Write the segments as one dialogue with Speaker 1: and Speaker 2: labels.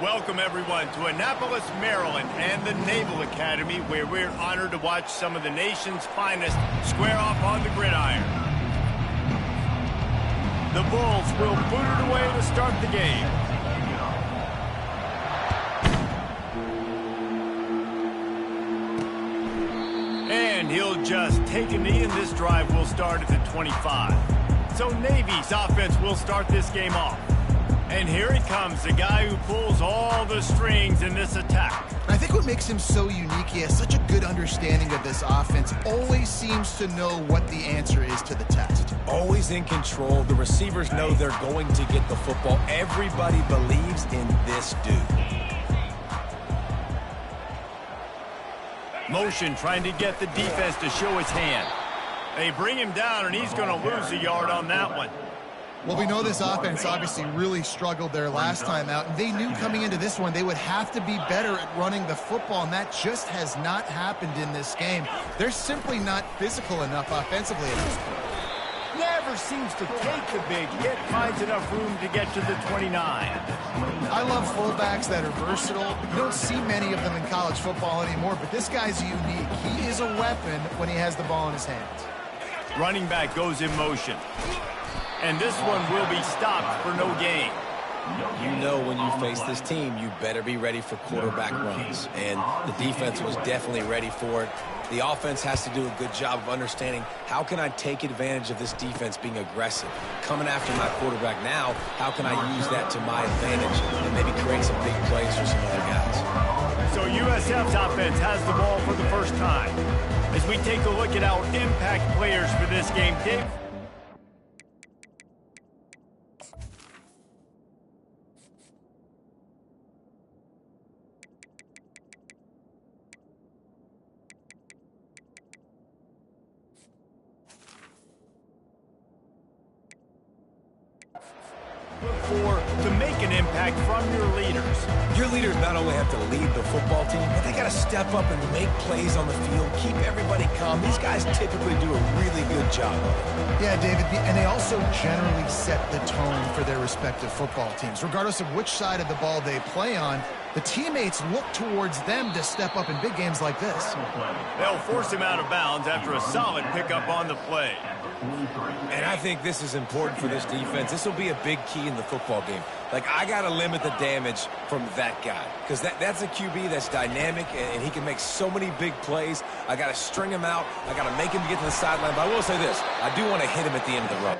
Speaker 1: Welcome, everyone, to Annapolis, Maryland, and the Naval Academy, where we're honored to watch some of the nation's finest square off on the gridiron. The Bulls will boot it away to start the game. And he'll just take a knee, and this drive will start at the 25. So Navy's offense will start this game off. And here he comes, the guy who pulls all the strings in this attack.
Speaker 2: I think what makes him so unique, he has such a good understanding of this offense, always seems to know what the answer is to the test.
Speaker 3: Always in control. The receivers know they're going to get the football. Everybody believes in this dude.
Speaker 1: Motion trying to get the defense to show his hand. They bring him down, and he's going to lose a yard on that one.
Speaker 2: Well, we know this offense obviously really struggled their last time out, and they knew coming into this one they would have to be better at running the football, and that just has not happened in this game. They're simply not physical enough offensively at this point.
Speaker 1: Never seems to take the big hit, finds enough room to get to the 29.
Speaker 2: I love fullbacks that are versatile. You don't see many of them in college football anymore, but this guy's unique. He is a weapon when he has the ball in his hands.
Speaker 1: Running back goes in motion. And this one will be stopped for no gain.
Speaker 3: You know when you face this team, you better be ready for quarterback runs. And the defense was definitely ready for it. The offense has to do a good job of understanding how can I take advantage of this defense being aggressive. Coming after my quarterback now, how can I use that to my advantage and maybe create some big plays for some other guys.
Speaker 1: So USF's offense has the ball for the first time. As we take a look at our impact players for this game, Dave. To make an impact from your leaders.
Speaker 3: Your leaders not only have to lead the football team, but they got to step up and make plays on the field, keep everybody calm. These guys typically do a really good job of it.
Speaker 2: Yeah, David, and they also generally set the tone for their respective football teams. Regardless of which side of the ball they play on, the teammates look towards them to step up in big games like this.
Speaker 1: They'll force him out of bounds after a solid pickup on the play.
Speaker 3: And I think this is important for this defense. This will be a big key in the football game. Like, I got to limit the damage from that guy because that's a QB that's dynamic, and he can make so many big plays. I got to string him out. I got to make him get to the sideline. But I will say this. I do want to hit him at the end of the run.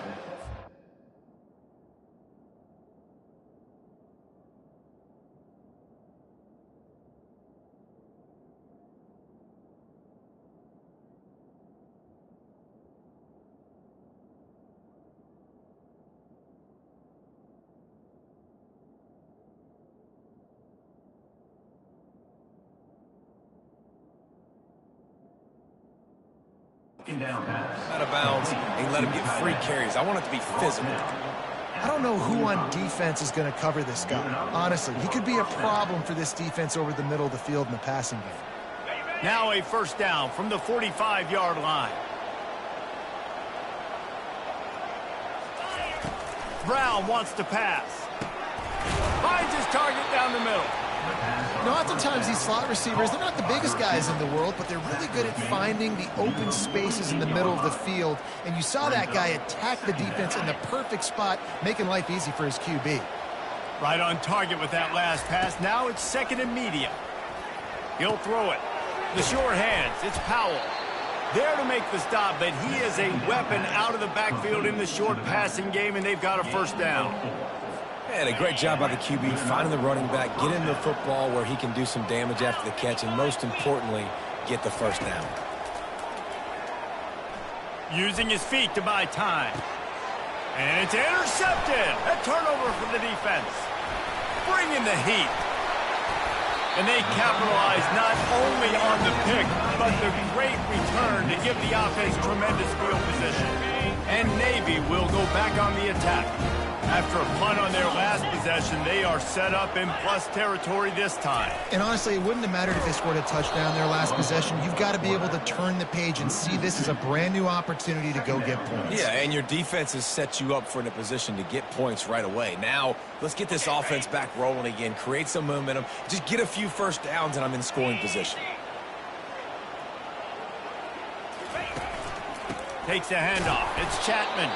Speaker 3: Out of bounds and let him get free carries. I want it to be physical.
Speaker 2: I don't know who on defense is going to cover this guy. Honestly, he could be a problem for this defense over the middle of the field in the passing game.
Speaker 1: Now a first down from the 45-yard line. Brown wants to pass. Finds his target down the middle.
Speaker 2: You know, oftentimes these slot receivers, they're not the biggest guys in the world, but they're really good at finding the open spaces in the middle of the field. And you saw that guy attack the defense in the perfect spot, making life easy for his QB.
Speaker 1: Right on target with that last pass. Now it's second and medium. He'll throw it. The short hands. It's Powell. There to make the stop, but he is a weapon out of the backfield in the short passing game, and they've got a first down.
Speaker 3: And a great job by the QB, finding the running back, get him the football where he can do some damage after the catch, and most importantly, get the first down.
Speaker 1: Using his feet to buy time. And it's intercepted. A turnover for the defense. Bringing the heat. And they capitalize not only on the pick, but the great return to give the offense tremendous field position. And Navy will go back on the attack. After a punt on their last possession, they are set up in plus territory this time.
Speaker 2: And honestly, it wouldn't have mattered if they scored a touchdown their last possession. You've got to be able to turn the page and see this as a brand new opportunity to go get points.
Speaker 3: Yeah, and your defense has set you up for in a position to get points right away. Now, let's get this offense back rolling again, create some momentum, just get a few first downs, and I'm in scoring position.
Speaker 1: Takes the handoff. It's Chapman.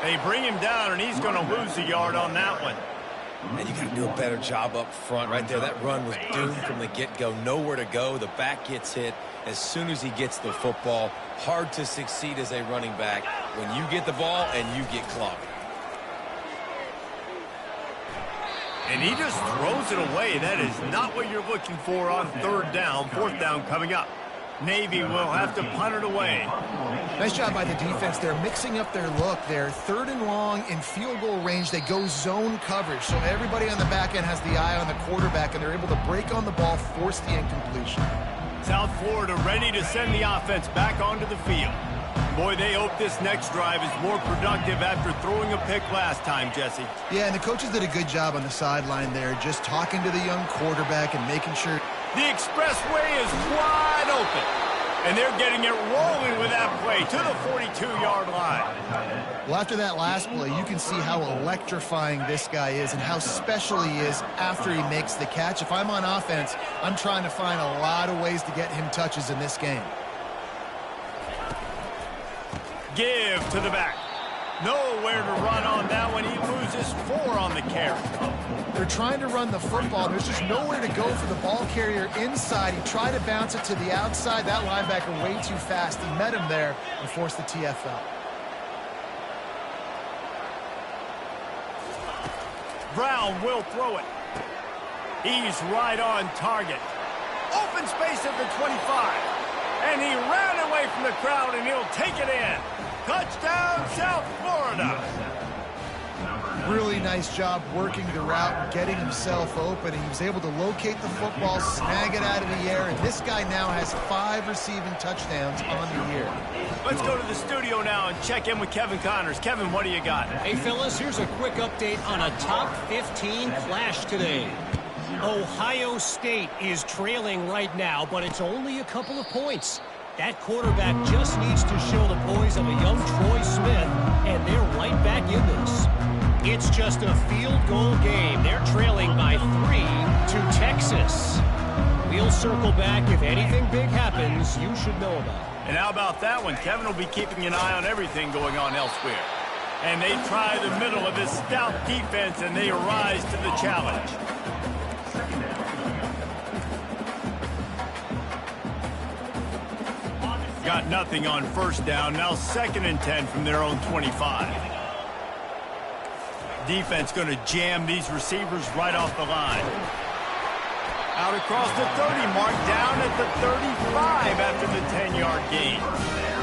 Speaker 1: They bring him down, and he's going to lose a yard on that one.
Speaker 3: And you got to do a better job up front right there. That run was doomed from the get-go. Nowhere to go. The back gets hit as soon as he gets the football. Hard to succeed as a running back when you get the ball and you get clogged.
Speaker 1: And he just throws it away. That is not what you're looking for on third down. Fourth down coming up. Navy will have to punt it away.
Speaker 2: Nice job by the defense. They're mixing up their look. They're third and long in field goal range. They go zone coverage. So everybody on the back end has the eye on the quarterback, and they're able to break on the ball, force the incompletion.
Speaker 1: South Florida ready to send the offense back onto the field. Boy, they hope this next drive is more productive after throwing a pick last time, Jesse.
Speaker 2: Yeah, and the coaches did a good job on the sideline there, just talking to the young quarterback and making sure.
Speaker 1: The expressway is wide open, and they're getting it rolling with that play to the 42-yard line.
Speaker 2: Well, after that last play, you can see how electrifying this guy is and how special he is after he makes the catch. If I'm on offense, I'm trying to find a lot of ways to get him touches in this game.
Speaker 1: Give to the back. Nowhere to run on that one. He loses 4 on the carry.
Speaker 2: They're trying to run the football. There's just nowhere to go for the ball carrier inside. He tried to bounce it to the outside. That linebacker way too fast. He met him there and forced the TFL.
Speaker 1: Brown will throw it. He's right on target. Open space at the 25. And he ran away from the crowd, and he'll take it in. Touchdown, South Florida.
Speaker 2: Really nice job working the route and getting himself open. He was able to locate the football, snag it out of the air, and this guy now has 5 receiving touchdowns on the year.
Speaker 1: Let's go to the studio now and check in with Kevin Connors. Kevin, what do you got?
Speaker 4: Hey, fellas, here's a quick update on a top 15 clash today. Ohio State is trailing right now, but it's only a couple of points. That quarterback just needs to show the poise of a young Troy Smith, and they're right back in this. It's just a field goal game. They're trailing by 3 to Texas. We'll circle back. If anything big happens, you should know about it.
Speaker 1: And how about that one? Kevin will be keeping an eye on everything going on elsewhere. And they try the middle of this stout defense, and they rise to the challenge. Got nothing on first down. Now 2nd and 10 from their own 25. Defense going to jam these receivers right off the line. Out across the 30 mark, down at the 35 after the 10-yard gain.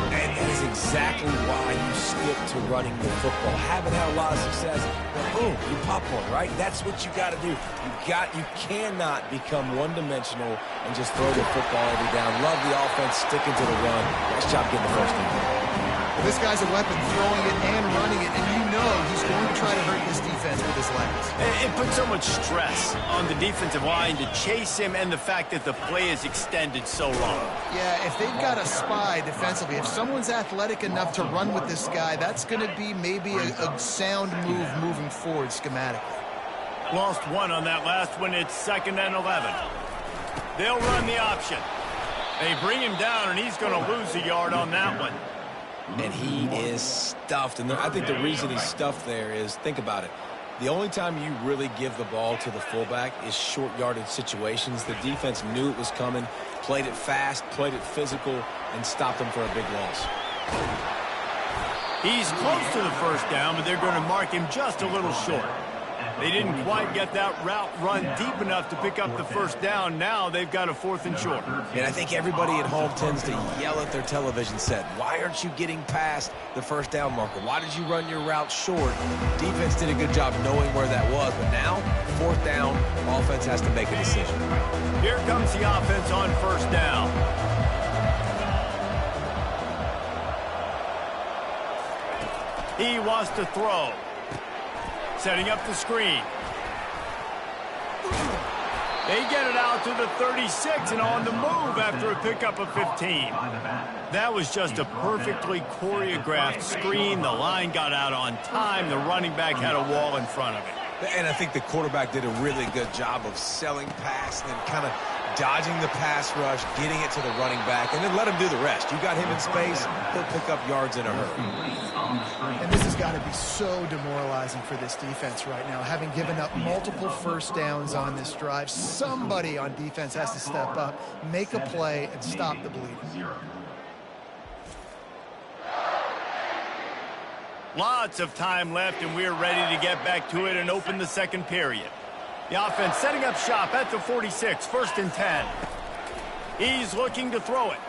Speaker 3: And that is exactly why you stick to running the football. Haven't had a lot of success, but boom, you pop one, right? That's what you got to do. You cannot become one-dimensional and just throw the football every down. Love the offense, sticking to the run. Nice job getting the first down.
Speaker 2: Well, this guy's a weapon, throwing it and running it, and you know he's going to try to hurt this defense with his legs.
Speaker 1: It puts so much stress on the defensive line to chase him, and the fact that the play is extended so long.
Speaker 2: Yeah, if they've got a spy defensively, if someone's athletic enough to run with this guy, that's going to be maybe a sound move moving forward schematically.
Speaker 1: Lost 1 on that last one. It's 2nd and 11. They'll run the option. They bring him down, and he's going to lose a yard on that one.
Speaker 3: And he is stuffed. And I think the reason he's stuffed there is, think about it. The only time you really give the ball to the fullback is short yardage situations. The defense knew it was coming, played it fast, played it physical, and stopped him for a big loss.
Speaker 1: He's close to the first down, but they're going to mark him just a little short. They didn't quite get that route run deep enough to pick up the first down. Now they've got a 4th and short.
Speaker 3: And I think everybody at home tends to yell at their television set, why aren't you getting past the first down marker? Why did you run your route short? Defense did a good job knowing where that was, but now, 4th down, offense has to make a decision.
Speaker 1: Here comes the offense on first down. He wants to throw. setting up the screen. They get it out to the 36 and on the move after a pickup of 15. That was just a perfectly choreographed screen. The line got out on time. The running back had a wall in front of it.
Speaker 3: And I think the quarterback did a really good job of selling pass and then kind of dodging the pass rush, getting it to the running back, and then let him do the rest. You got him in space, he'll pick up yards in a hurry.
Speaker 2: And this has got to be so demoralizing for this defense right now, having given up multiple first downs on this drive. Somebody on defense has to step up, make a play, and stop the bleeding.
Speaker 1: Lots of time left, and we're ready to get back to it and open the second period. The offense setting up shop at the 46, 1st and 10. He's looking to throw it.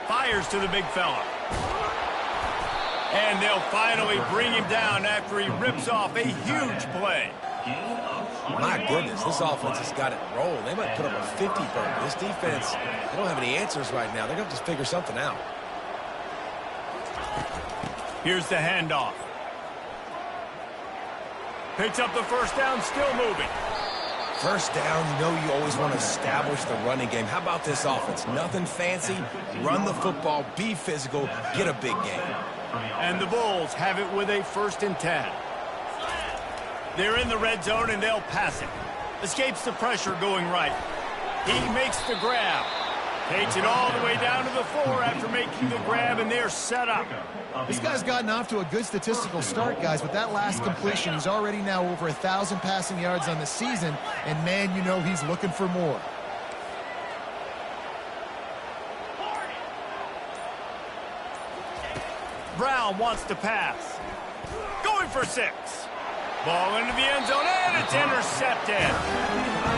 Speaker 1: Fires to the big fella. And they'll finally bring him down after he rips off a huge play.
Speaker 3: My goodness, this offense has got it rolling. They might put up a 50 burger. This defense, they don't have any answers right now. They're going to just figure something out.
Speaker 1: Here's the handoff. Picks up the first down, still moving.
Speaker 3: First down, you know you always want to establish the running game. How about this offense? Nothing fancy. Run the football, be physical, get a big game.
Speaker 1: And the Bulls have it with a 1st and 10. They're in the red zone, and they'll pass it. Escapes the pressure going right. He makes the grab. Takes it all the way down to the 4 after making the grab, and they're set up.
Speaker 2: This guy's gotten off to a good statistical start, guys. With that last completion, he's already now over 1,000 passing yards on the season, and man, you know he's looking for more.
Speaker 1: Brown wants to pass. Going for 6. Ball into the end zone, and it's intercepted.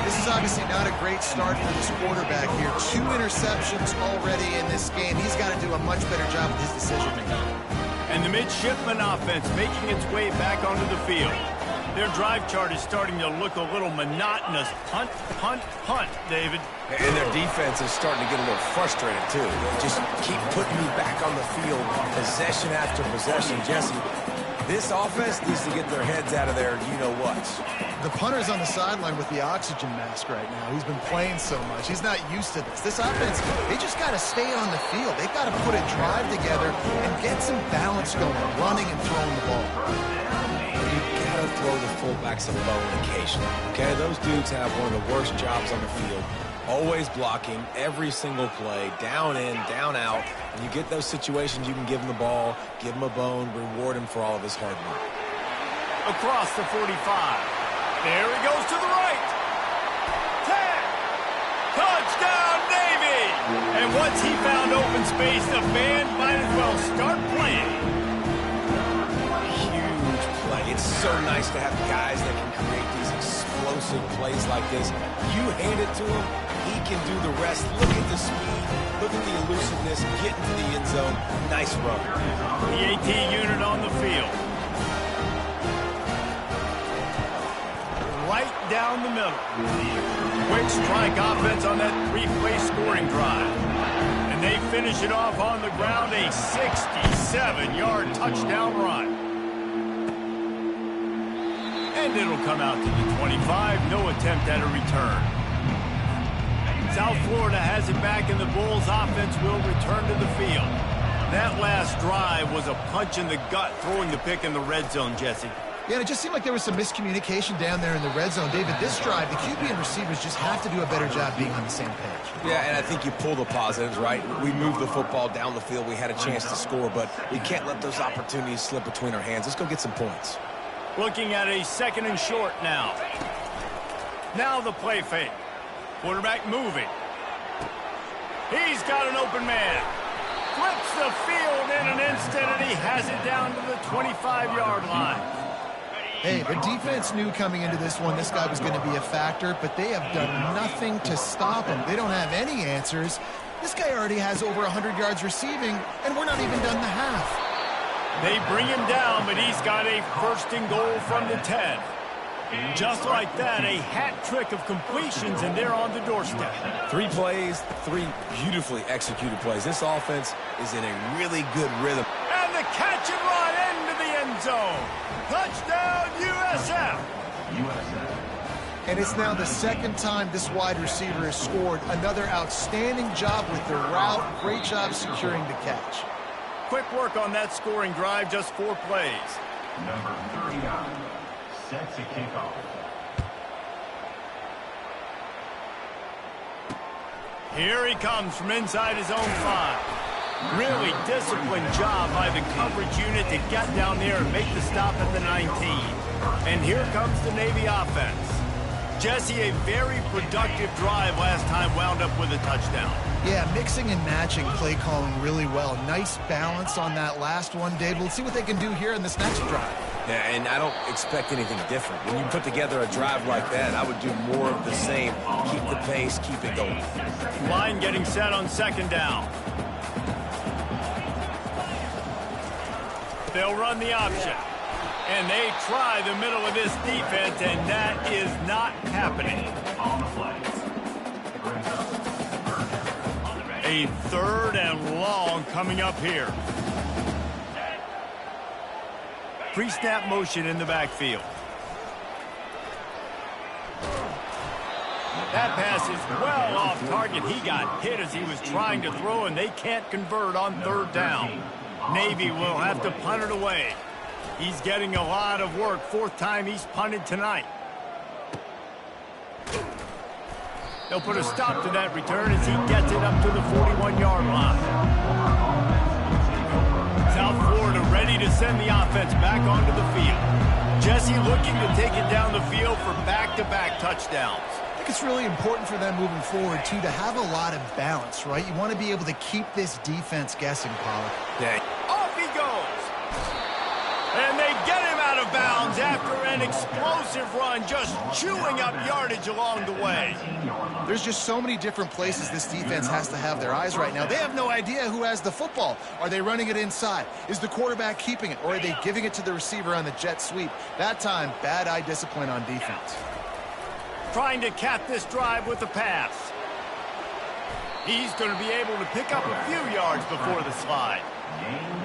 Speaker 2: This is obviously not a great start for this quarterback here. 2 interceptions already in this game. He's got to do a much better job with his decision-making.
Speaker 1: And the midshipman offense making its way back onto the field. Their drive chart is starting to look a little monotonous. Punt, punt, punt, David.
Speaker 3: And their defense is starting to get a little frustrated, too. They just keep putting me back on the field, possession after possession. Jesse, this offense needs to get their heads out of there, you-know-what.
Speaker 2: The punter's on the sideline with the oxygen mask right now. He's been playing so much. He's not used to this. This offense, they just got to stay on the field. They've got to put a drive together and get some balance going, running and throwing the ball.
Speaker 3: You got to throw the fullbacks a bone occasionally, okay? Those dudes have one of the worst jobs on the field. Always blocking every single play, down in, down out. When you get those situations, you can give him the ball, give him a bone, reward him for all of his hard work.
Speaker 1: Across the 45. There he goes to the right. 10. Touchdown, Navy! And once he found open space, the band might as well start playing.
Speaker 3: Huge play. It's so nice to have guys that can create these explosive plays like this. You hand it to him, he can do the rest. Look at the speed. Look at the elusiveness. Get into the end zone. Nice run.
Speaker 1: The AT unit on the field. Right down the middle. Quick strike offense on that 3-play scoring drive. And they finish it off on the ground, a 67-yard touchdown run. And it'll come out to the 25, no attempt at a return. South Florida has it back, and the Bulls offense will return to the field. That last drive was a punch in the gut, throwing the pick in the red zone, Jesse.
Speaker 2: Yeah, and it just seemed like there was some miscommunication down there in the red zone. David, this drive, the QB and receivers just have to do a better job being on the same page.
Speaker 3: Yeah, and I think you pull the positives, right? We moved the football down the field. We had a chance to score, but we can't let those opportunities slip between our hands. Let's go get some points.
Speaker 1: Looking at a 2nd and short now. Now the play fake. Quarterback moving. He's got an open man. Flips the field in an instant, and he has it down to the 25-yard line.
Speaker 2: Hey, the defense knew coming into this one this guy was going to be a factor, but they have done nothing to stop him. They don't have any answers. This guy already has over 100 yards receiving, and we're not even done the half.
Speaker 1: They bring him down, but he's got a 1st and goal from the 10. Just like that, a hat trick of completions, and they're on the doorstep.
Speaker 3: 3 plays, 3 beautifully executed plays. This offense is in a really good rhythm.
Speaker 1: And the catch and run into the end zone. Touchdown, USF.
Speaker 2: And it's now the second time this wide receiver has scored. Another outstanding job with the route. Great job securing the catch.
Speaker 1: Quick work on that scoring drive, just 4 plays.
Speaker 5: Number 39 sets a kickoff.
Speaker 1: Here he comes from inside his own 5. Really disciplined job by the coverage unit to get down there and make the stop at the 19. And here comes the Navy offense. Jesse, a very productive drive last time, wound up with a touchdown.
Speaker 2: Yeah, mixing and matching play calling really well. Nice balance on that last one, Dave. Let's see what they can do here in this next drive.
Speaker 3: Yeah, and I don't expect anything different. When you put together a drive like that, I would do more of the same. Keep the pace, keep it going.
Speaker 1: Line getting set on 2nd down. They'll run the option. And they try the middle of this defense, and that is not happening. A 3rd and long coming up here. Pre-snap motion in the backfield. That pass is well off target. He got hit as he was trying to throw, and they can't convert on 3rd down. Navy will have to punt it away. He's getting a lot of work. 4th time he's punted tonight. They'll put a stop to that return as he gets it up to the 41-yard line. South Florida ready to send the offense back onto the field. Jesse looking to take it down the field for back-to-back touchdowns.
Speaker 2: I think it's really important for them moving forward, too, to have a lot of balance, right? You want to be able to keep this defense guessing, Pollard.
Speaker 3: Yeah.
Speaker 1: Off he goes. And they get him out of bounds after an explosive run, just chewing up yardage along the way.
Speaker 2: There's just so many different places this defense has to have their eyes right now. They have no idea who has the football. Are they running it inside? Is the quarterback keeping it? Or are they giving it to the receiver on the jet sweep? That time, bad eye discipline on defense.
Speaker 1: Trying to cap this drive with a pass. He's going to be able to pick up a few yards before the slide.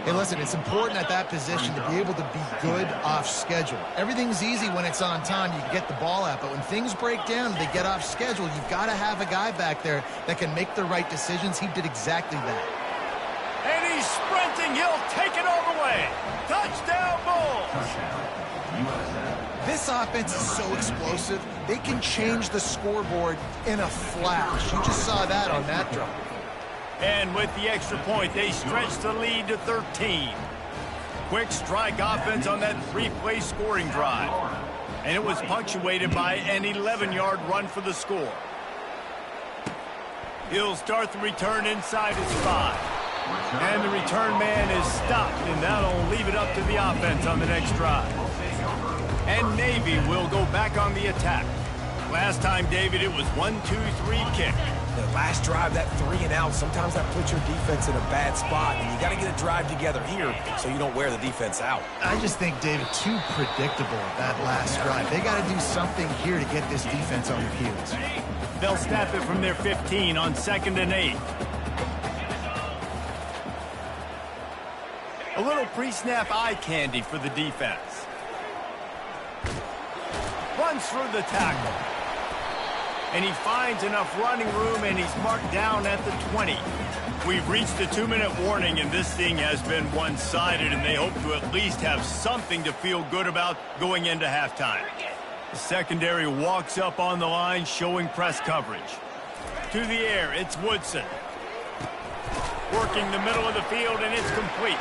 Speaker 2: Hey, listen, it's important at that position to be able to be good off schedule. Everything's easy when it's on time. You can get the ball out. But when things break down and they get off schedule, you've got to have a guy back there that can make the right decisions. He did exactly that.
Speaker 1: And he's sprinting. He'll take it all the way. Touchdown, Bulls.
Speaker 2: This offense is so explosive, they can change the scoreboard in a flash. You just saw that on that drive.
Speaker 1: And with the extra point, they stretch the lead to 13. Quick strike offense on that 3-play scoring drive. And it was punctuated by an 11-yard run for the score. He'll start the return inside his 5. And the return man is stopped, and that'll leave it up to the offense on the next drive. And Navy will go back on the attack. Last time, David, it was 1-2-3 kick.
Speaker 3: The last drive, that 3 and out, sometimes that puts your defense in a bad spot, and you got to get a drive together here so you don't wear the defense out.
Speaker 2: I just think, David, too predictable that last drive. They got to do something here to get this defense on their heels.
Speaker 1: They'll snap it from their 15 on 2nd and 8. A little pre-snap eye candy for the defense. Runs through the tackle. And he finds enough running room, and he's marked down at the 20. We've reached the 2-minute warning, and this thing has been one-sided, and they hope to at least have something to feel good about going into halftime. The secondary walks up on the line, showing press coverage. To the air, it's Woodson. Working the middle of the field, and it's complete.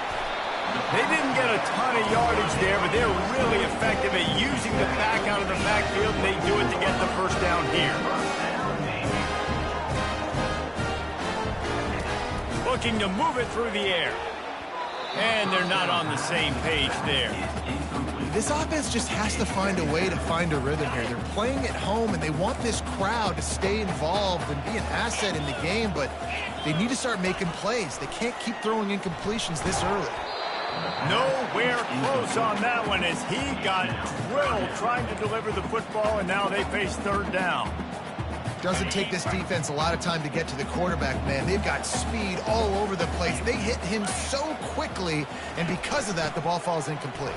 Speaker 1: They didn't get a ton of yardage there, but they're really effective at using the back out of the backfield, and they do it to get the first down here. Looking to move it through the air. And they're not on the same page there.
Speaker 2: This offense just has to find a way to find a rhythm here. They're playing at home, and they want this crowd to stay involved and be an asset in the game, but they need to start making plays. They can't keep throwing incompletions this early.
Speaker 1: Nowhere close on that one as he got drilled trying to deliver the football, and now they face 3rd down.
Speaker 2: Doesn't take this defense a lot of time to get to the quarterback, man. They've got speed all over the place. They hit him so quickly, and because of that, the ball falls incomplete.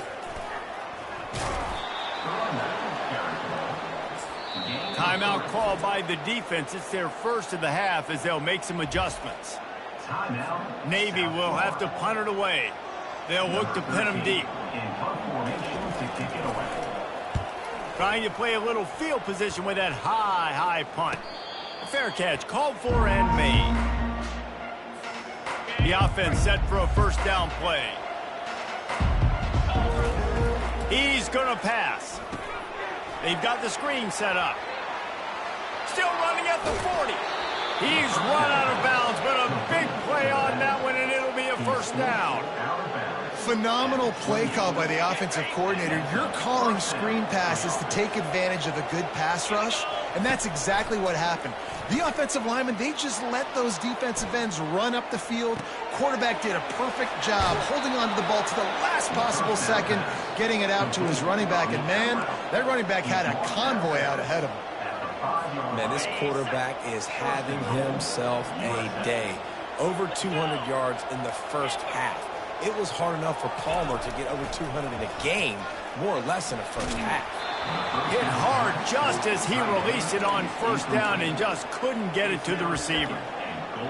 Speaker 1: Timeout called by the defense. It's their first of the half as they'll make some adjustments.
Speaker 5: Timeout.
Speaker 1: Navy will have to punt it away. They'll look to pin them deep.
Speaker 5: In punt formation to kick it away.
Speaker 1: Trying to play a little field position with that high punt. A fair catch called for and made. The offense set for a first down play. He's going to pass. They've got the screen set up. Still running at the 40. He's run out of bounds, but a big play on that one, and it'll be a first down.
Speaker 2: Phenomenal play call by the offensive coordinator. You're calling screen passes to take advantage of a good pass rush, and that's exactly what happened. The offensive linemen, they just let those defensive ends run up the field. Quarterback did a perfect job holding on to the ball to the last possible second, getting it out to his running back, and man, that running back had a convoy out ahead of him.
Speaker 3: Man, this quarterback is having himself a day. Over 200 yards in the first half. It was hard enough for Palmer to get over 200 in a game, more or less in the first half.
Speaker 1: Hit hard just as he released it on first down and just couldn't get it to the receiver.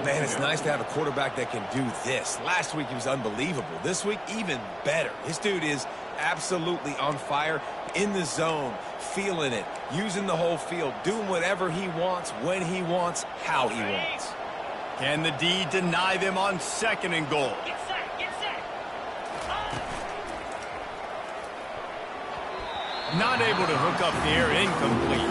Speaker 3: Man, it's nice to have a quarterback that can do this. Last week he was unbelievable. This week, even better. This dude is absolutely on fire, in the zone, feeling it, using the whole field, doing whatever he wants, when he wants, how he wants.
Speaker 1: Can the D deny them on second and goal? Not able to hook up the air, incomplete.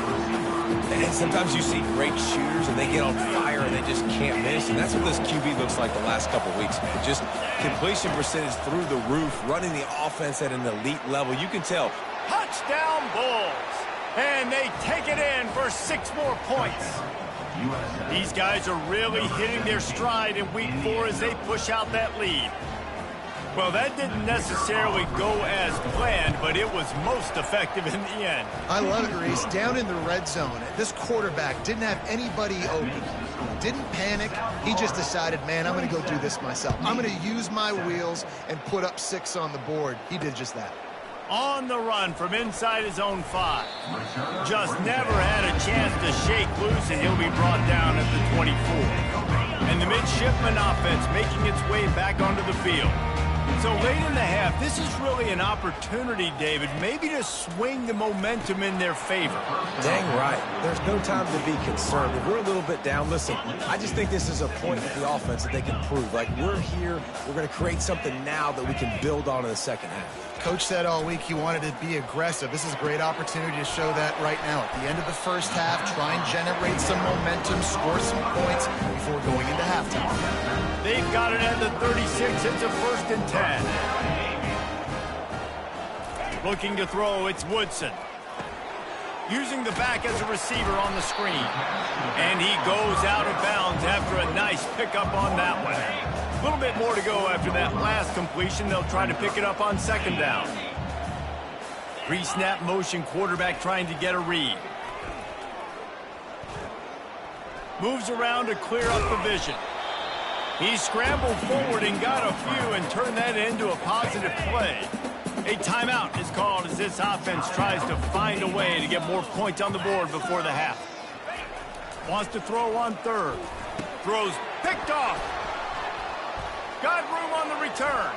Speaker 3: And sometimes you see great shooters and they get on fire and they just can't miss. And that's what this QB looks like the last couple weeks. Just completion percentage through the roof, running the offense at an elite level. You can tell.
Speaker 1: Touchdown Bulls. And they take it in for 6 more points. These guys are really hitting their stride in week 4 as they push out that lead. Well, that didn't necessarily go as planned, but it was most effective in the end.
Speaker 2: I love it, Reese. Down in the red zone, this quarterback didn't have anybody open. Didn't panic. He just decided, man, I'm going to go do this myself. I'm going to use my wheels and put up 6 on the board. He did just that.
Speaker 1: On the run from inside his own 5. Just never had a chance to shake loose, and he'll be brought down at the 24. And the midshipman offense making its way back onto the field. So late in the half, this is really an opportunity, David, maybe to swing the momentum in their favor.
Speaker 3: Dang right. There's no time to be concerned. If we're a little bit down, listen, I just think this is a point of the offense that they can prove. Like, we're here, we're going to create something now that we can build on in the second half.
Speaker 2: Coach said all week he wanted to be aggressive. This is a great opportunity to show that right now. At the end of the first half, try and generate some momentum, score some points before going into halftime.
Speaker 1: They've got it at the 36. It's a 1st and 10. Looking to throw, it's Woodson. Using the back as a receiver on the screen. And he goes out of bounds after a nice pickup on that one. A little bit more to go after that last completion. They'll try to pick it up on 2nd down. Pre-snap motion, quarterback trying to get a read. Moves around to clear up the vision. He scrambled forward and got a few and turned that into a positive play. A timeout is called as this offense tries to find a way to get more points on the board before the half. Wants to throw on 3rd. Throws picked off. Got room on the return.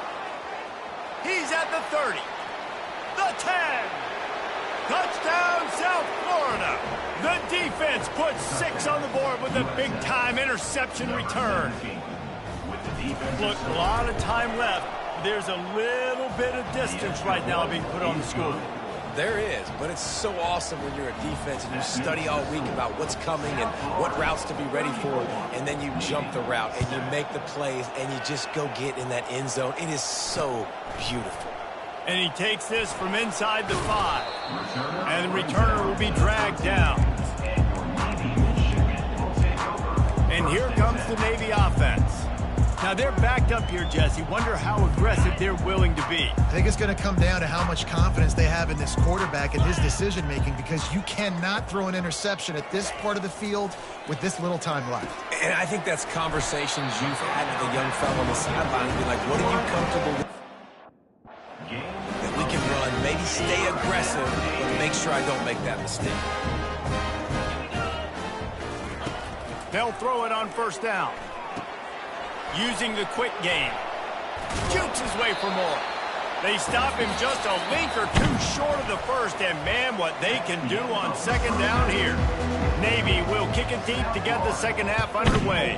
Speaker 1: He's at the 30. The 10. Touchdown, South Florida. The defense puts 6 on the board with a big-time interception return. Look, a lot of time left. There's a little bit of distance right now being put on the score.
Speaker 3: There is, but it's so awesome when you're a defense and you study all week about what's coming and what routes to be ready for, and then you jump the route and you make the plays and you just go get in that end zone. It is so beautiful.
Speaker 1: And he takes this from inside the 5. And the returner will be dragged down. And here comes the Navy offense. Now they're backed up here, Jesse. Wonder how aggressive they're willing to be.
Speaker 2: I think it's going to come down to how much confidence they have in this quarterback and his decision-making, because you cannot throw an interception at this part of the field with this little time left.
Speaker 3: And I think that's conversations you've had with a young fellow on the sideline and be like, what are you comfortable with? That we can run maybe stay aggressive, but make sure I don't make that mistake.
Speaker 1: They'll throw it on first down. Using the quick game. Jukes his way for more. They stop him just a link or two short of the first, and man, what they can do on second down here. Navy will kick it deep to get the second half underway.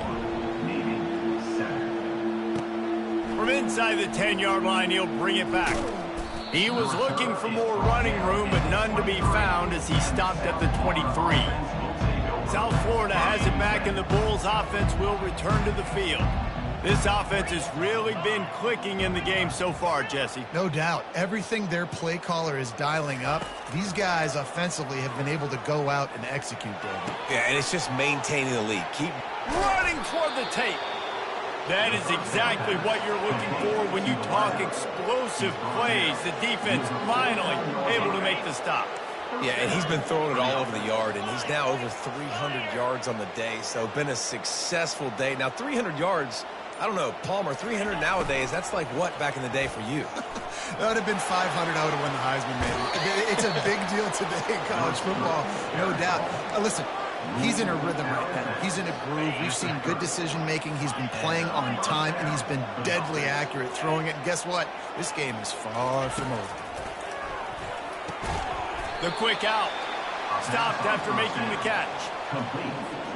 Speaker 1: From inside the 10-yard line, he'll bring it back. He was looking for more running room, but none to be found as he stopped at the 23. South Florida has it back, and the Bulls offense will return to the field. This offense has really been clicking in the game so far, Jesse.
Speaker 2: No doubt. Everything their play caller is dialing up, these guys offensively have been able to go out and execute, David.
Speaker 3: Yeah, and it's just maintaining the lead. Keep
Speaker 1: running toward the tape. That is exactly what you're looking for when you talk explosive plays. The defense finally able to make the stop.
Speaker 3: Yeah, and he's been throwing it all over the yard, and he's now over 300 yards on the day, so been a successful day. Now, 300 yards, I don't know, Palmer, 300 nowadays, that's like what back in the day for you?
Speaker 2: That would have been 500. I would have won the Heisman, maybe. It's a big deal today in college football, no doubt. Listen, he's in a rhythm right now. He's in a groove. We've seen good decision-making. He's been playing on time, and he's been deadly accurate throwing it. And guess what? This game is far from over.
Speaker 1: The quick out. Stopped after making the catch.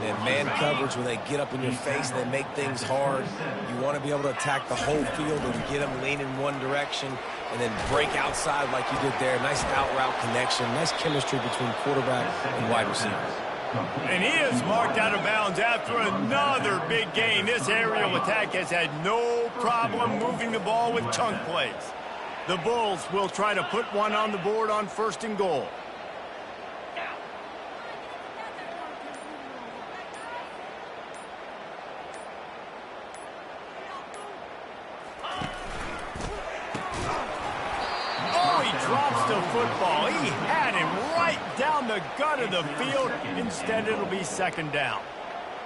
Speaker 3: And man coverage, when they get up in your face, they make things hard. You want to be able to attack the whole field and get them leaning one direction and then break outside like you did there. Nice out route connection. Nice chemistry between quarterback and wide receiver.
Speaker 1: And he is marked out of bounds after another big gain. This aerial attack has had no problem moving the ball with chunk plays. The Bulls will try to put one on the board on first and goal. Oh, he drops the football. He had him right down the gut of the field. Instead, it'll be second down.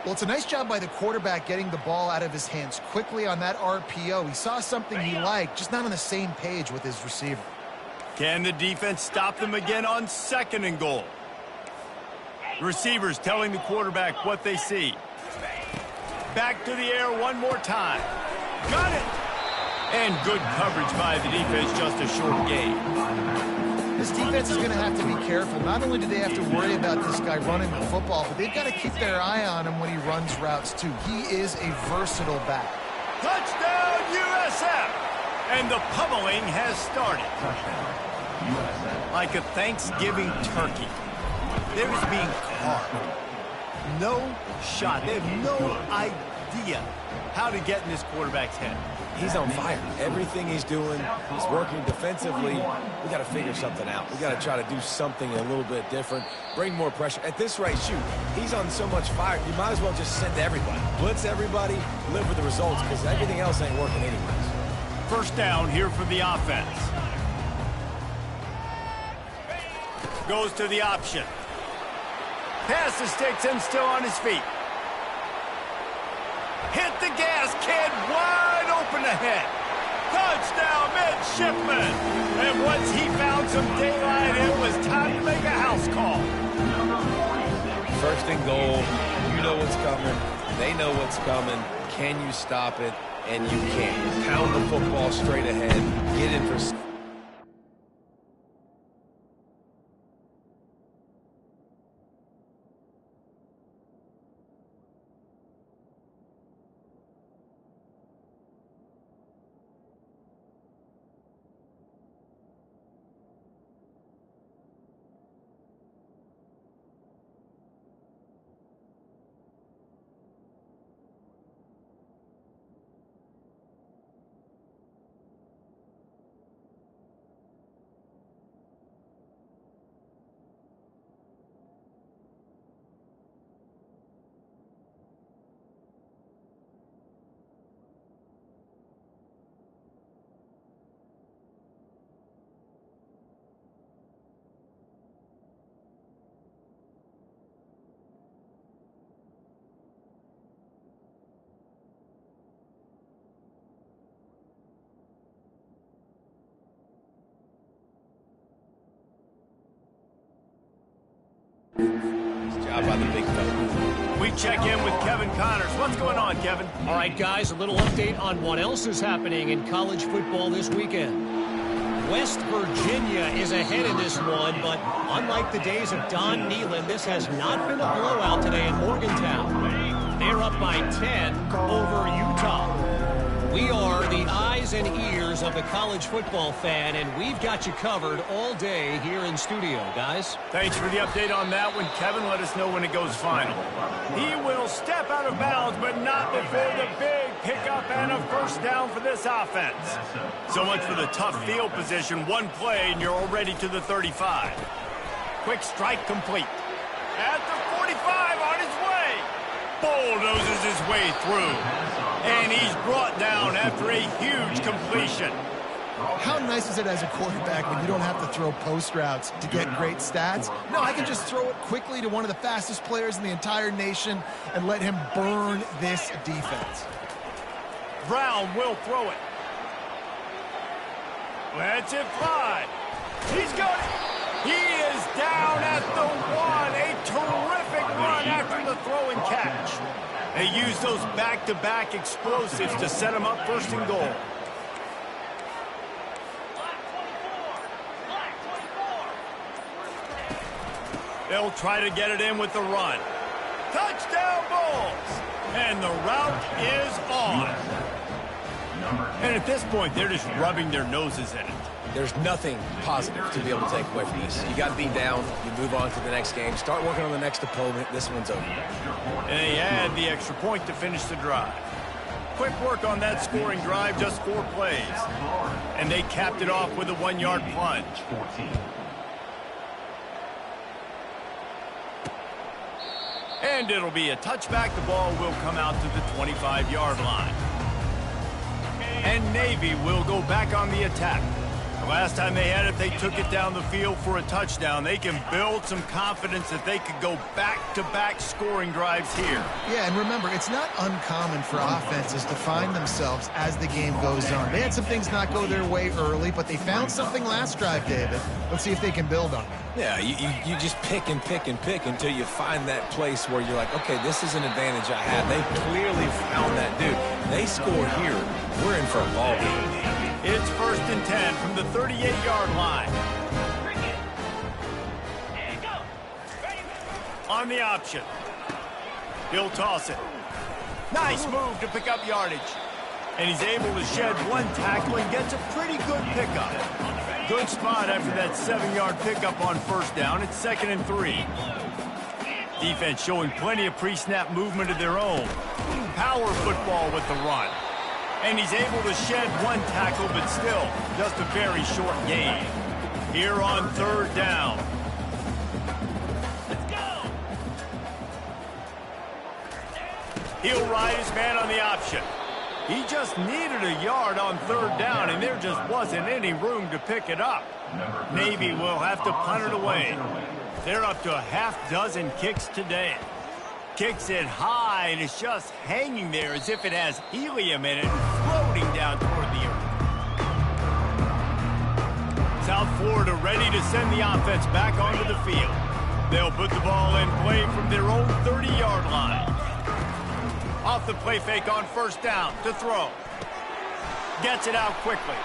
Speaker 2: Well, it's a nice job by the quarterback getting the ball out of his hands quickly on that RPO. He saw something he liked, just not on the same page with his receiver.
Speaker 1: Can the defense stop them again on second and goal? Receivers telling the quarterback what they see. Back to the air one more time. Got it! And good coverage by the defense, just a short gain.
Speaker 2: This defense is going to have to be careful. Not only do they have to worry about this guy running the football, but they've got to keep their eye on him when he runs routes, too. He is a versatile back.
Speaker 1: Touchdown, USF! And the pummeling has started. Like a Thanksgiving turkey. There's being carved. No shot. They have no idea how to get in this quarterback's head.
Speaker 3: He's on fire. Everything he's doing, he's working defensively. We got to figure something out. We got to try to do something a little bit different, bring more pressure. At this rate, shoot, he's on so much fire, you might as well just send everybody. Blitz everybody, live with the results, because everything else ain't working anyways.
Speaker 1: First down here for the offense. Goes to the option. Pass the sticks and still on his feet. Hit the gas, kid, wide open ahead. Touchdown, midshipman. And once he found some daylight, it was time to make a house call.
Speaker 3: First and goal, you know what's coming. They know what's coming. Can you stop it? And you can. Pound the football straight ahead. Get in for... job by the big fella.
Speaker 1: We check in with Kevin Connors. What's going on, Kevin?
Speaker 4: All right, guys, a little update on what else is happening in college football this weekend. West Virginia is ahead in this one, but unlike the days of Don Nehlen, this has not been a blowout today in Morgantown. They're up by 10 over Utah. We are the eyes and ears of the college football fan, and we've got you covered all day here in studio, guys.
Speaker 1: Thanks for the update on that one, Kevin. Let us know when it goes final. He will step out of bounds, but not before the big pickup and a first down for this offense. So much for the tough field position. One play, and you're already to the 35. Quick strike complete. At the 45, on his way. Bulldozes his way through. And he's brought down after a huge completion.
Speaker 2: How nice is it as a quarterback when you don't have to throw post routes to get great stats? No, I can just throw it quickly to one of the fastest players in the entire nation and let him burn this defense.
Speaker 1: Brown will throw it. Lets it fly. He's got it. He is down at the 1. A terrific run after the throw and catch. They use those back-to-back explosives to set him up first and goal. They'll try to get it in with the run. Touchdown Bulls! And the route is on. And at this point, they're just rubbing their noses in it.
Speaker 3: There's nothing positive to be able to take away from this. You got to be down. You move on to the next game. Start working on the next opponent. This one's over.
Speaker 1: And they add the extra point to finish the drive. Quick work on that scoring drive, just 4 plays. And they capped it off with a 1-yard plunge. And it'll be a touchback. The ball will come out to the 25-yard line. And Navy will go back on the attack. The last time they had it, they took it down the field for a touchdown. They can build some confidence that they could go back-to-back scoring drives here.
Speaker 2: Yeah, and remember, it's not uncommon for offenses to find themselves as the game goes on. They had some things not go their way early, but they found something last drive, David. Let's see if they can build on it.
Speaker 3: Yeah, you just pick and pick and pick until you find that place where you're like, okay, this is an advantage I have. They clearly found that, dude. They score here. We're in for a ball game.
Speaker 1: It's 1st and 10 from the 38-yard line. On the option. He'll toss it. Nice move to pick up yardage. And he's able to shed 1 tackle and gets a pretty good pickup. Good spot after that 7-yard pickup on first down. It's 2nd and 3. Defense showing plenty of pre-snap movement of their own. Power football with the run. And he's able to shed 1 tackle, but still just a very short gain. Here on 3rd down. Let's go. He'll ride his man on the option. He just needed a yard on 3rd down, and there just wasn't any room to pick it up. Navy will have to punt it away. They're up to a half-dozen kicks today. Kicks it high, and it's just hanging there as if it has helium in it, floating down toward the earth. South Florida ready to send the offense back onto the field. They'll put the ball in play from their own 30-yard line. Off the play fake on first down to throw. Gets it out quickly.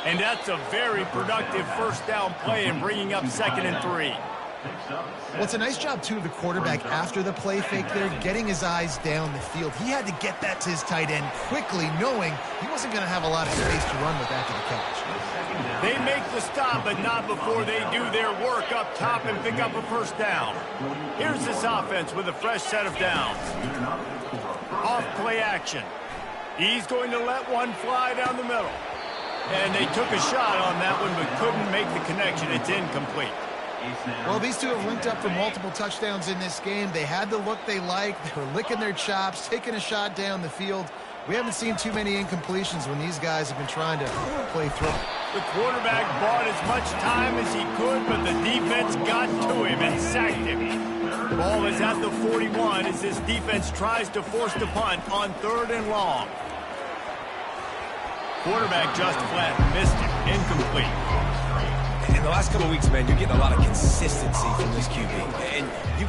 Speaker 1: And that's a very productive first down play in bringing up 2nd and 3.
Speaker 2: Well, it's a nice job, too, of the quarterback after the play fake there, getting his eyes down the field. He had to get that to his tight end quickly, knowing he wasn't going to have a lot of space to run with after the catch.
Speaker 1: They make the stop, but not before they do their work up top and pick up a first down. Here's this offense with a fresh set of downs. Off play action. He's going to let one fly down the middle. And they took a shot on that one, but couldn't make the connection. It's incomplete.
Speaker 2: Well, these two have linked up for multiple touchdowns in this game. They had the look they liked. They were licking their chops, taking a shot down the field. We haven't seen too many incompletions when these guys have been trying to play through.
Speaker 1: The quarterback bought as much time as he could, but the defense got to him and sacked him. Ball is at the 41 as this defense tries to force the punt on 3rd and long. Quarterback just flat missed it. Incomplete.
Speaker 3: In the last couple of weeks, man, you're getting a lot of consistency from this QB.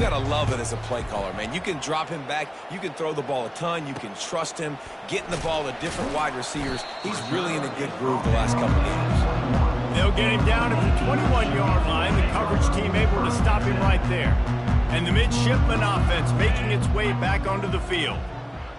Speaker 3: got to love it as a play caller, man. You can drop him back. You can throw the ball a ton. You can trust him. Getting the ball to different wide receivers. He's really in a good groove the last couple games.
Speaker 1: They'll get him down at the 21-yard line. The coverage team able to stop him right there. And the midshipman offense making its way back onto the field.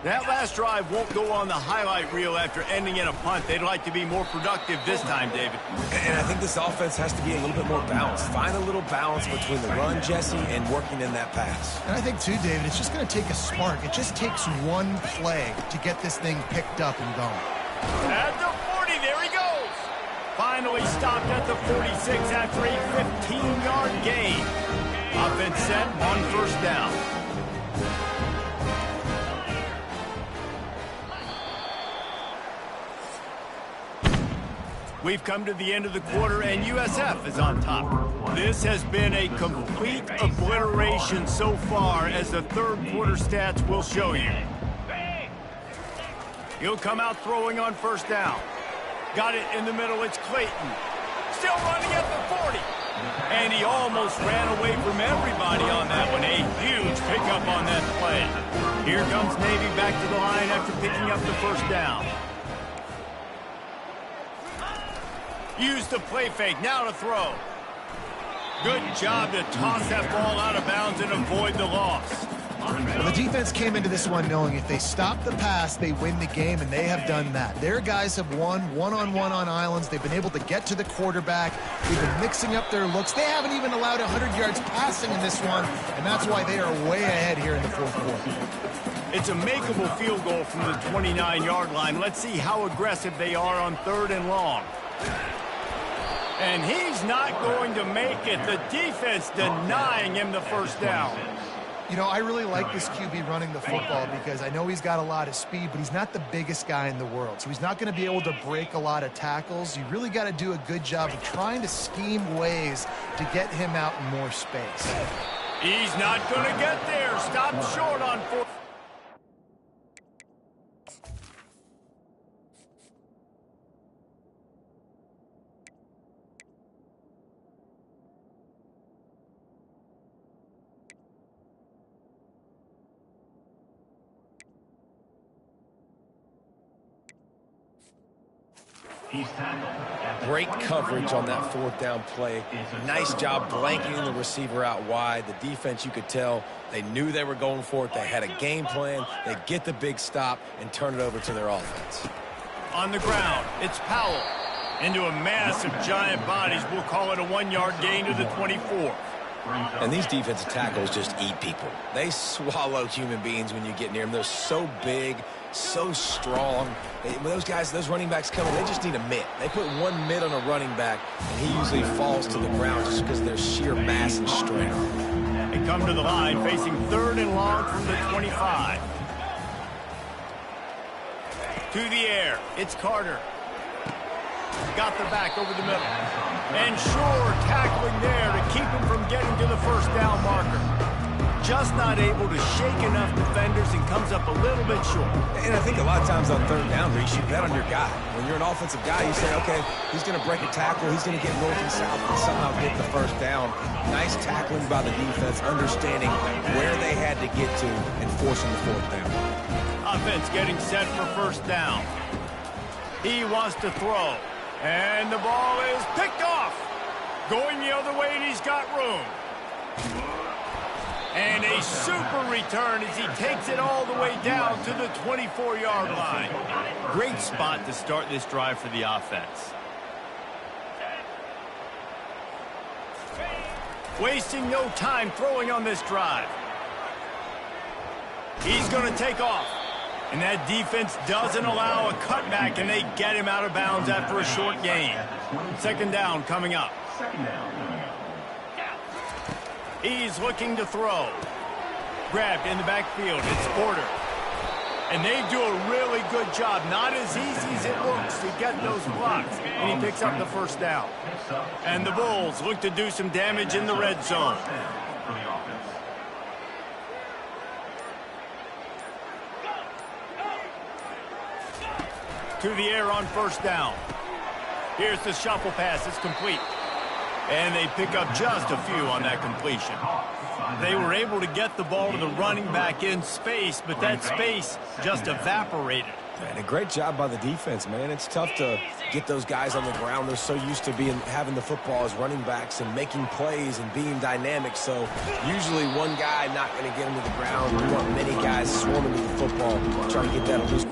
Speaker 1: That last drive won't go on the highlight reel after ending in a punt. They'd like to be more productive this time, David.
Speaker 3: And I think this offense has to be a little bit more balanced. Find a little balance between the run, Jesse, and working in that pass.
Speaker 2: And I think, too, David, it's just going to take a spark. It just takes one play to get this thing picked up and going.
Speaker 1: At the 40, there he goes. Finally stopped at the 46 after a 15-yard gain. Offense set on first down. We've come to the end of the quarter, and USF is on top. This has been a complete obliteration so far, as the third quarter stats will show you. He'll come out throwing on first down. Got it in the middle, it's Clayton. Still running at the 40. And he almost ran away from everybody on that one. A huge pickup on that play. Here comes Navy back to the line after picking up the first down. Use the play fake, now to throw. Good job to toss that ball out of bounds and avoid the loss.
Speaker 2: Well, the defense came into this one knowing if they stop the pass, they win the game, and they have done that. Their guys have won one-on-one on islands. They've been able to get to the quarterback. They've been mixing up their looks. They haven't even allowed 100 yards passing in this one, and that's why they are way ahead here in the fourth quarter.
Speaker 1: It's a makeable field goal from the 29-yard line. Let's see how aggressive they are on third and long. And he's not going to make it. The defense denying him the first down.
Speaker 2: You know, I really like this QB running the football because I know he's got a lot of speed, but he's not the biggest guy in the world. So he's not going to be able to break a lot of tackles. You really got to do a good job of trying to scheme ways to get him out in more space.
Speaker 1: He's not going to get there. Stop short on fourth.
Speaker 3: Great coverage on that fourth down play. Nice job blanketing the receiver out wide. The defense, you could tell, they knew they were going for it. They had a game plan. They get the big stop and turn it over to their offense.
Speaker 1: On the ground, it's Powell. Into a mass of giant bodies. We'll call it a 1-yard gain to the 24.
Speaker 3: And these defensive tackles just eat people. They swallow human beings when you get near them. They're so big, so strong. When those guys, those running backs come in, they just need a mitt. They put one mitt on a running back, and he usually falls to the ground just because of their sheer mass and strength.
Speaker 1: They come to the line facing third and long from the 25. To the air, it's Carter. Got the back over the middle. And Shore tackling there to keep him from getting to the first down marker. Just not able to shake enough defenders and comes up a little bit short.
Speaker 3: And I think a lot of times on third down, Reese, you bet on your guy. When you're an offensive guy, you say, okay, he's going to break a tackle, he's going to get north and south and somehow get the first down. Nice tackling by the defense, understanding where they had to get to and forcing the fourth down.
Speaker 1: Offense getting set for first down. He wants to throw. And the ball is picked off. Going the other way, and he's got room. And a super return as he takes it all the way down to the 24-yard line. Great spot to start this drive for the offense. Wasting no time throwing on this drive. He's going to take off. And that defense doesn't allow a cutback, and they get him out of bounds after a short gain. Second down coming up. He's looking to throw. Grabbed in the backfield. It's Porter. And they do a really good job. Not as easy as it looks to get those blocks. And he picks up the first down. And the Bulls look to do some damage in the red zone. To the air on first down. Here's the shuffle pass. It's complete. And they pick up just a few on that completion. They were able to get the ball to the running back in space, but that space just evaporated.
Speaker 3: And a great job by the defense, man. It's tough to get those guys on the ground. They're so used to having the football as running backs and making plays and being dynamic. So usually one guy not going to get him to the ground. You want many guys swarming to the football, trying to get that loose.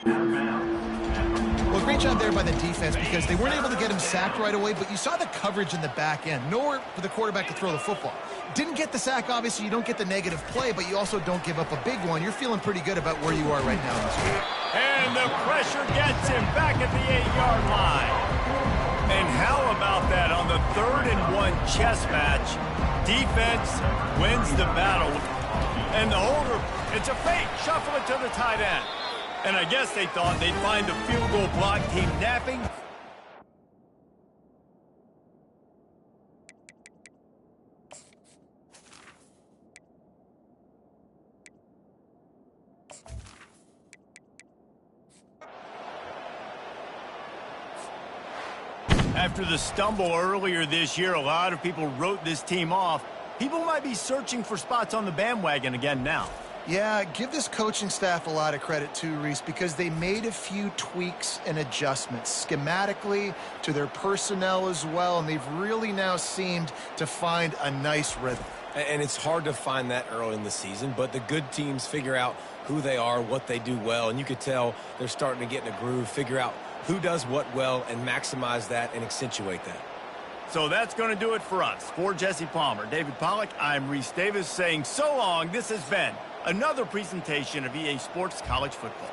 Speaker 2: Well, great job there by the defense because they weren't able to get him sacked right away, but you saw the coverage in the back end. Nowhere for the quarterback to throw the football. Didn't get the sack, obviously. You don't get the negative play, but you also don't give up a big one. You're feeling pretty good about where you are right now in this game.
Speaker 1: And the pressure gets him back at the 8-yard line. And how about that on the 3rd-and-1 chess match? Defense wins the battle. And the holder, it's a fake. Shuffle it to the tight end. And I guess they thought they'd find the field goal block team napping. After the stumble earlier this year, a lot of people wrote this team off. People might be searching for spots on the bandwagon again now.
Speaker 2: Yeah, give this coaching staff a lot of credit too, Reese, because they made a few tweaks and adjustments schematically to their personnel as well, and they've really now seemed to find a nice rhythm.
Speaker 3: And it's hard to find that early in the season, but the good teams figure out who they are, what they do well, and you could tell they're starting to get in a groove, figure out who does what well, and maximize that and accentuate that.
Speaker 1: So that's going to do it for us. For Jesse Palmer, David Pollack, I'm Reese Davis saying so long. This has been another presentation of EA Sports College Football.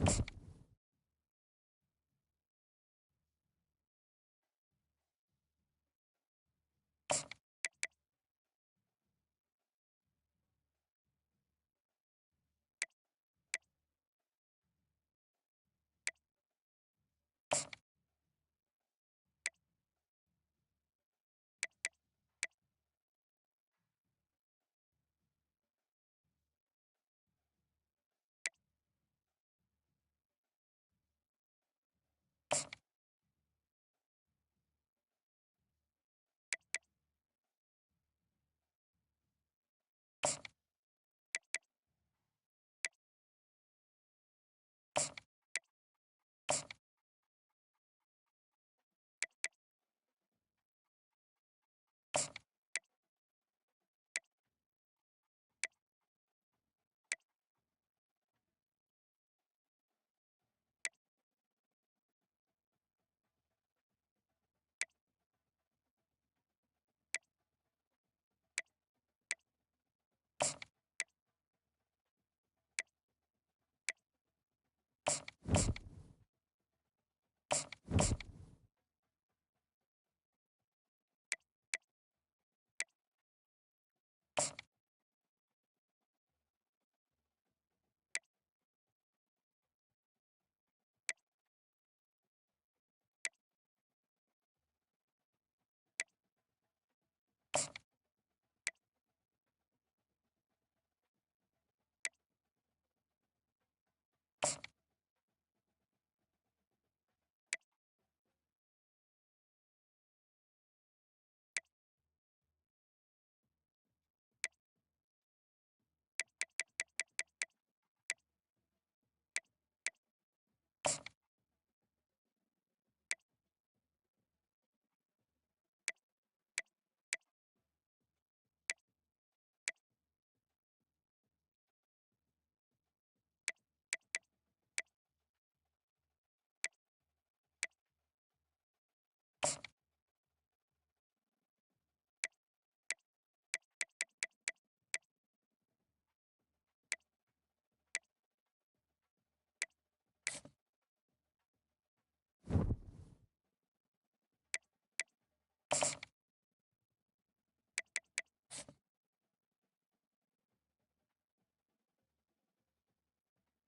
Speaker 2: you